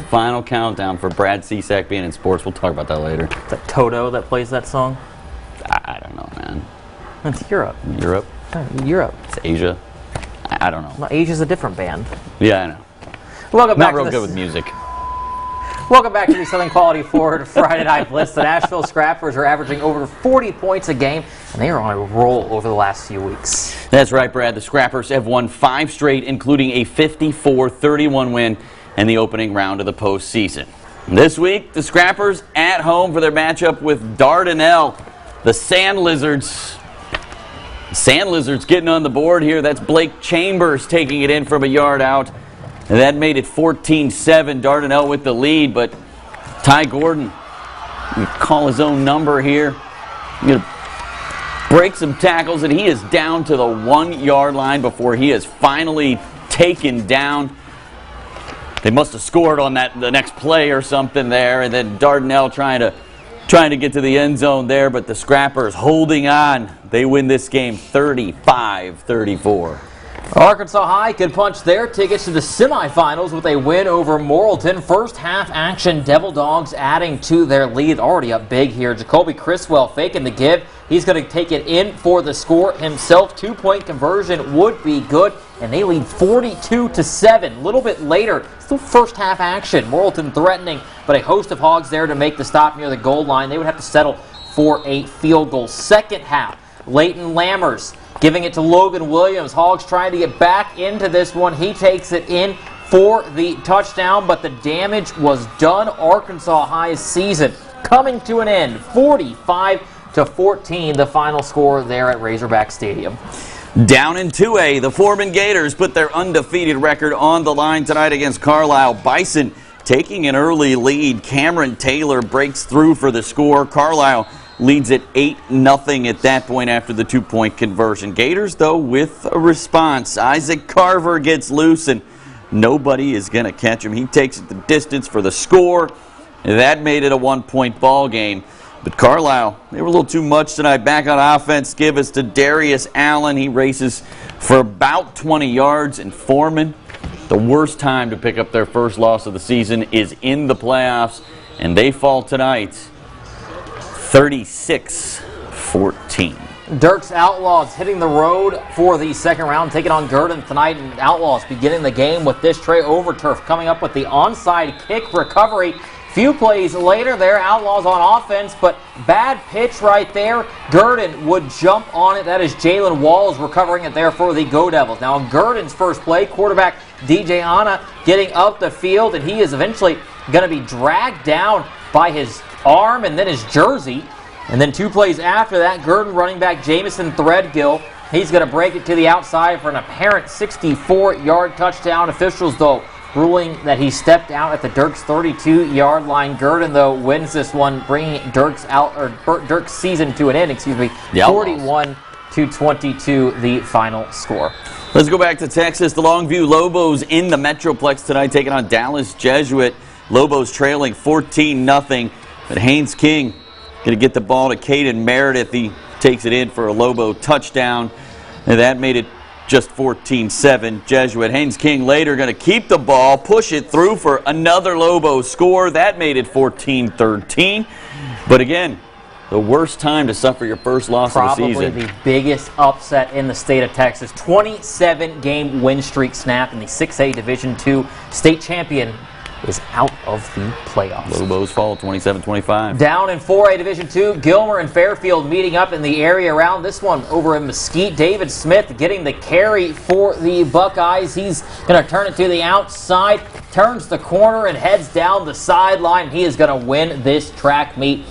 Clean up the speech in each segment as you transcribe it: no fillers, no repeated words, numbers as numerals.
final countdown for Brad Cisak being in sports. We'll talk about that later. Is that Toto that plays that song? I don't know, man. It's Europe. Europe? Europe. It's Asia. I don't know. Well, Asia's a different band. Yeah, I know. Welcome back Not real good with music. Welcome back to the Southern Quality Ford Friday Night Blitz. The Nashville Scrappers are averaging over 40 points a game, and they are on a roll over the last few weeks. That's right, Brad. The Scrappers have won 5 straight, including a 54-31 win in the opening round of the postseason. This week, the Scrappers at home for their matchup with Dardanelle, the Sand Lizards. Sand Lizards getting on the board here. That's Blake Chambers taking it in from a yard out. And that made it 14-7. Dardanelle with the lead, but Ty Gordon call his own number here. Going to break some tackles, and he is down to the 1-yard line before he is finally taken down. They must have scored on the next play or something there, and then Dardanelle trying to get to the end zone there, but the Scrappers holding on. They win this game 35-34. Arkansas High could punch their tickets to the semifinals with a win over Morrilton. First half action, Devil Dogs adding to their lead. Already up big here. Jacoby Criswell faking the give. He's going to take it in for the score himself. 2-point conversion would be good, and they lead 42-7. A little bit later, still first half action. Morrilton threatening, but a host of Hogs there to make the stop near the goal line. They would have to settle for a field goal. Second half, Leighton Lammers giving it to Logan Williams. Hogs trying to get back into this one. He takes it in for the touchdown, but the damage was done. Arkansas High's season coming to an end. 45-14, the final score there at Razorback Stadium. Down in 2A, the Foreman Gators put their undefeated record on the line tonight against Carlisle. Bison taking an early lead. Cameron Taylor breaks through for the score. Carlisle leads at 8-0 at that point after the 2-point conversion. Gators, though, with a response. Isaac Carver gets loose, and nobody is going to catch him. He takes it the distance for the score. That made it a 1-point ball game. But Carlisle, they were a little too much tonight. Back on offense, give us to Darius Allen. He races for about 20 yards, and Foreman, the worst time to pick up their first loss of the season is in the playoffs, and they fall tonight 36-14. Dirk's Outlaws hitting the road for the second round, taking on Gurdon tonight. And Outlaws beginning the game with this Trey Overturf coming up with the onside kick recovery. Few plays later there, Outlaws on offense, but bad pitch right there. Gurdon would jump on it. That is Jalen Walls recovering it there for the Go Devils. Now on Gurdon's first play, quarterback DJ Anna getting up the field, and he is eventually going to be dragged down by his arm and then his jersey. And then 2 plays after that, Gurdon running back Jamison Threadgill. He's going to break it to the outside for an apparent 64-yard touchdown. Officials, though, ruling that he stepped out at the Dirks 32-yard line. Gurdon, though, wins this one, bringing Dirks season to an end. 41-22, the final score. Let's go back to Texas. The Longview Lobos in the Metroplex tonight, taking on Dallas Jesuit. Lobos trailing 14-0, but Haynes King going to get the ball to Caden Meredith. He takes it in for a Lobo touchdown, and that made it just 14-7 Jesuit. Haynes King later going to keep the ball, push it through for another Lobo score. That made it 14-13. But again, the worst time to suffer your first loss of the season. Probably the biggest upset in the state of Texas. 27-game win streak snapped, in the 6A Division II state champion is out of the playoffs. Lobos fall 27-25. Down in 4A Division II, Gilmer and Fairfield meeting up in the area around this one over in Mesquite. David Smith getting the carry for the Buckeyes. He's going to turn it to the outside, turns the corner and heads down the sideline. He is going to win this track meet.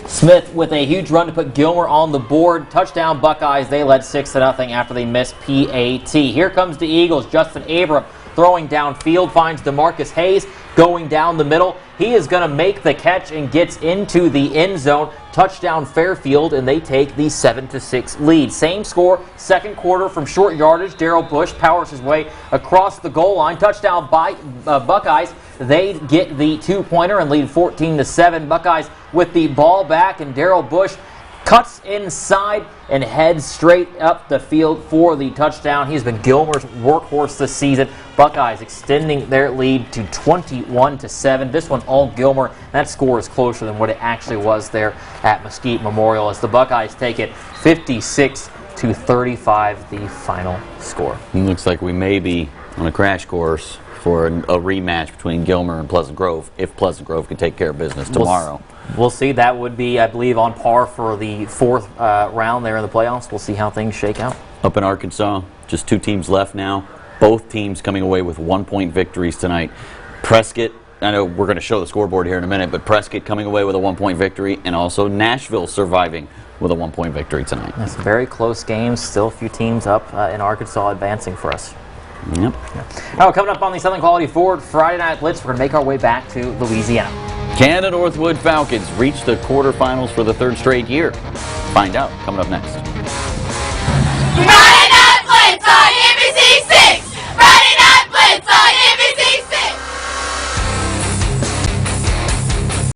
Smith with a huge run to put Gilmer on the board. Touchdown Buckeyes. They led 6-0 after they missed PAT. Here comes the Eagles. Justin Abram throwing downfield, finds DeMarcus Hayes going down the middle. He is going to make the catch and gets into the end zone. Touchdown Fairfield, and they take the 7-6 lead. Same score, second quarter from short yardage. Darrell Bush powers his way across the goal line. Touchdown by Buckeyes. They get the 2-pointer and lead 14-7. Buckeyes with the ball back, and Darrell Bush cuts inside and heads straight up the field for the touchdown. He's been Gilmer's workhorse this season. Buckeyes extending their lead to 21-7. This one all Gilmer. That score is closer than what it actually was there at Mesquite Memorial as the Buckeyes take it 56-35, the final score. It looks like we may be on a crash course for a rematch between Gilmer and Pleasant Grove, if Pleasant Grove can take care of business tomorrow. We'll see. That would be, I believe, on par for the fourth round there in the playoffs. We'll see how things shake out. Up in Arkansas, just 2 teams left now. Both teams coming away with 1-point victories tonight. Prescott, I know we're going to show the scoreboard here in a minute, but Prescott coming away with a 1-point victory, and also Nashville surviving with a 1-point victory tonight. It's very close games. Still a few teams up in Arkansas advancing for us. Yep. Now, coming up on the Southern Quality Ford Friday Night Blitz, we're going to make our way back to Louisiana. Canada Northwood Falcons reached the quarterfinals for the 3rd straight year. Find out coming up next.